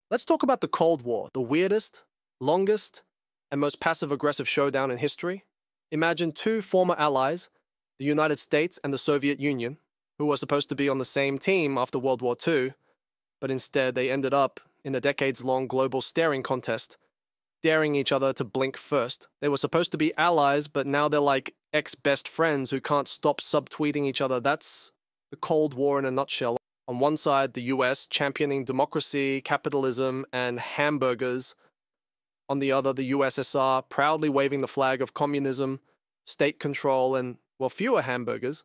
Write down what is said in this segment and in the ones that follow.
Let's talk about the Cold War, the weirdest, longest, and most passive-aggressive showdown in history. Imagine two former allies, the United States and the Soviet Union, who were supposed to be on the same team after World War II, but instead they ended up in a decades-long global staring contest, daring each other to blink first. They were supposed to be allies, but now they're like ex-best friends who can't stop subtweeting each other. That's the Cold War in a nutshell. On one side, the US championing democracy, capitalism, and hamburgers. On the other, the USSR proudly waving the flag of communism, state control, and, well, fewer hamburgers.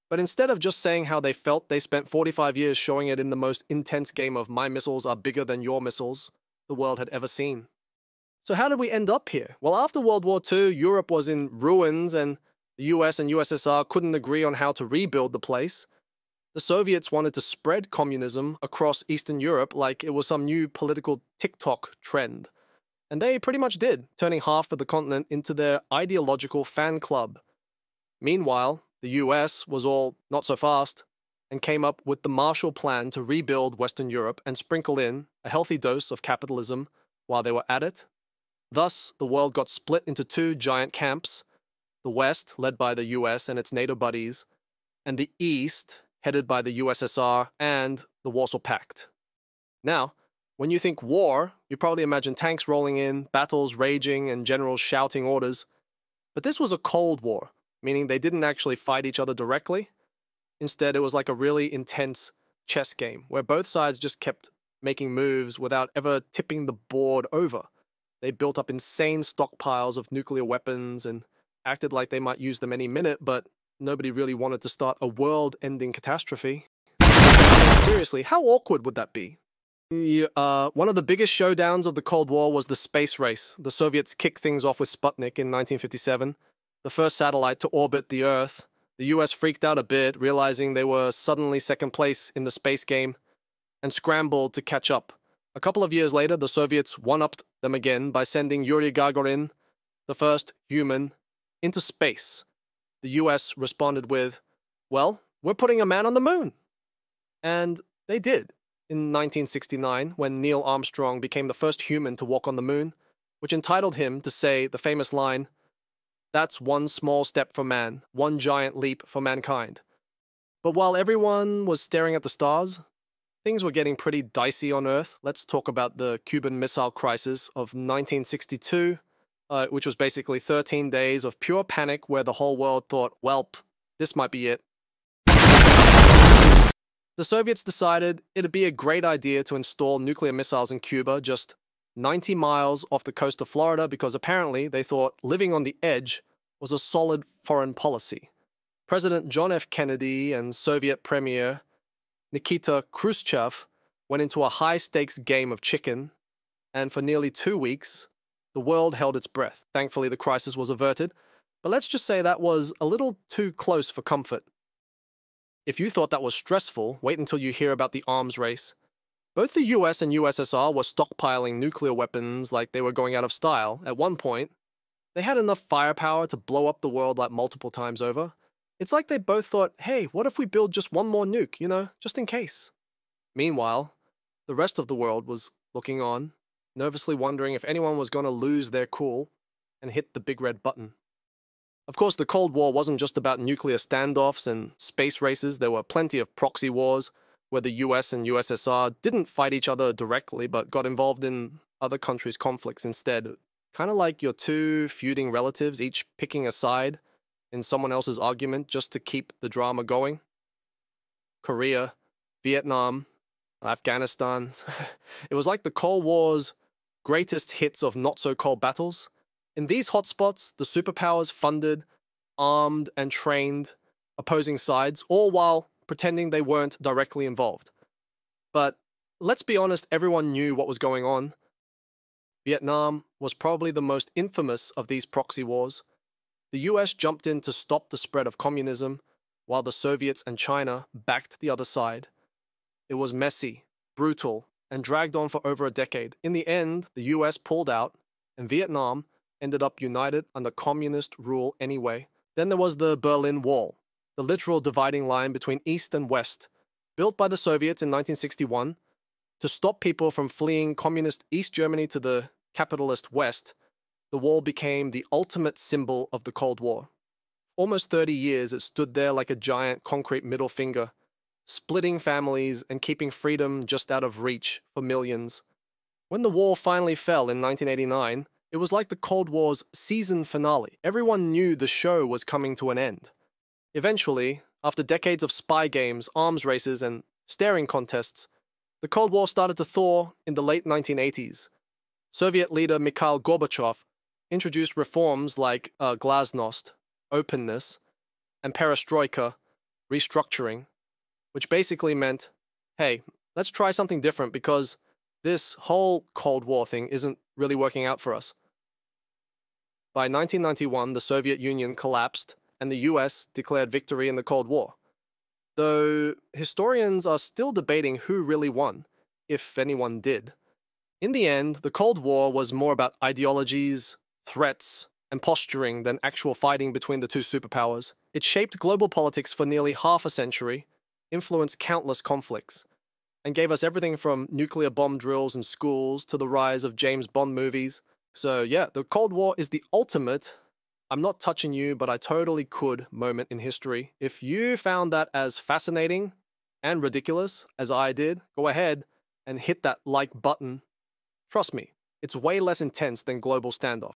But instead of just saying how they felt, they spent 45 years showing it in the most intense game of my missiles are bigger than your missiles the world had ever seen. So how did we end up here? Well, after World War II, Europe was in ruins and the US and USSR couldn't agree on how to rebuild the place. The Soviets wanted to spread communism across Eastern Europe like it was some new political TikTok trend. And they pretty much did, turning half of the continent into their ideological fan club. Meanwhile, the US was all not so fast and came up with the Marshall Plan to rebuild Western Europe and sprinkle in a healthy dose of capitalism while they were at it. Thus, the world got split into two giant camps, the West, led by the US and its NATO buddies, and the East, headed by the USSR and the Warsaw Pact. Now, when you think war, you probably imagine tanks rolling in, battles raging, and generals shouting orders. But this was a Cold War, meaning they didn't actually fight each other directly. Instead, it was like a really intense chess game, where both sides just kept making moves without ever tipping the board over. They built up insane stockpiles of nuclear weapons and acted like they might use them any minute, but nobody really wanted to start a world-ending catastrophe. Seriously, how awkward would that be? One of the biggest showdowns of the Cold War was the space race. The Soviets kicked things off with Sputnik in 1957, the first satellite to orbit the Earth. The US freaked out a bit, realizing they were suddenly second place in the space game, and scrambled to catch up. A couple of years later, the Soviets one-upped them again by sending Yuri Gagarin, the first human, into space. The US responded with, well, we're putting a man on the moon. And they did in 1969 when Neil Armstrong became the first human to walk on the moon, which entitled him to say the famous line, "That's one small step for man, one giant leap for mankind." But while everyone was staring at the stars, things were getting pretty dicey on Earth. Let's talk about the Cuban Missile Crisis of 1962, which was basically 13 days of pure panic where the whole world thought, welp, this might be it. The Soviets decided it'd be a great idea to install nuclear missiles in Cuba, just 90 miles off the coast of Florida, because apparently they thought living on the edge was a solid foreign policy. President John F. Kennedy and Soviet Premier Nikita Khrushchev went into a high-stakes game of chicken, and for nearly 2 weeks, the world held its breath. Thankfully, the crisis was averted, but let's just say that was a little too close for comfort. If you thought that was stressful, wait until you hear about the arms race. Both the US and USSR were stockpiling nuclear weapons like they were going out of style. At one point, they had enough firepower to blow up the world like multiple times over. It's like they both thought, hey, what if we build just one more nuke, just in case? Meanwhile, the rest of the world was looking on, nervously wondering if anyone was going to lose their cool and hit the big red button. Of course, the Cold War wasn't just about nuclear standoffs and space races. There were plenty of proxy wars where the US and USSR didn't fight each other directly but got involved in other countries' conflicts instead. Kind of like your two feuding relatives each picking a side in someone else's argument just to keep the drama going. Korea, Vietnam, Afghanistan. It was like the Cold War's greatest hits of not-so-cold battles. In these hotspots, the superpowers funded, armed, and trained opposing sides, all while pretending they weren't directly involved. But let's be honest, everyone knew what was going on. Vietnam was probably the most infamous of these proxy wars. The US jumped in to stop the spread of communism, while the Soviets and China backed the other side. It was messy, brutal, and dragged on for over a decade. In the end, the US pulled out, and Vietnam ended up united under communist rule anyway. Then there was the Berlin Wall, the literal dividing line between East and West, built by the Soviets in 1961. To stop people from fleeing communist East Germany to the capitalist West, the wall became the ultimate symbol of the Cold War. Almost 30 years, it stood there like a giant concrete middle finger, splitting families and keeping freedom just out of reach for millions. When the wall finally fell in 1989, it was like the Cold War's season finale. Everyone knew the show was coming to an end. Eventually, after decades of spy games, arms races, and staring contests, the Cold War started to thaw in the late 1980s. Soviet leader Mikhail Gorbachev introduced reforms like glasnost, openness, and perestroika, restructuring, which basically meant, hey, let's try something different because this whole Cold War thing isn't really working out for us. By 1991, the Soviet Union collapsed and the US declared victory in the Cold War. Though historians are still debating who really won, if anyone did. In the end, the Cold War was more about ideologies, threats, and posturing than actual fighting between the two superpowers. It shaped global politics for nearly half a century, influenced countless conflicts, and gave us everything from nuclear bomb drills in schools to the rise of James Bond movies. So yeah, the Cold War is the ultimate "I'm not touching you, but I totally could" moment in history. If you found that as fascinating and ridiculous as I did, go ahead and hit that like button. Trust me, it's way less intense than global standoff.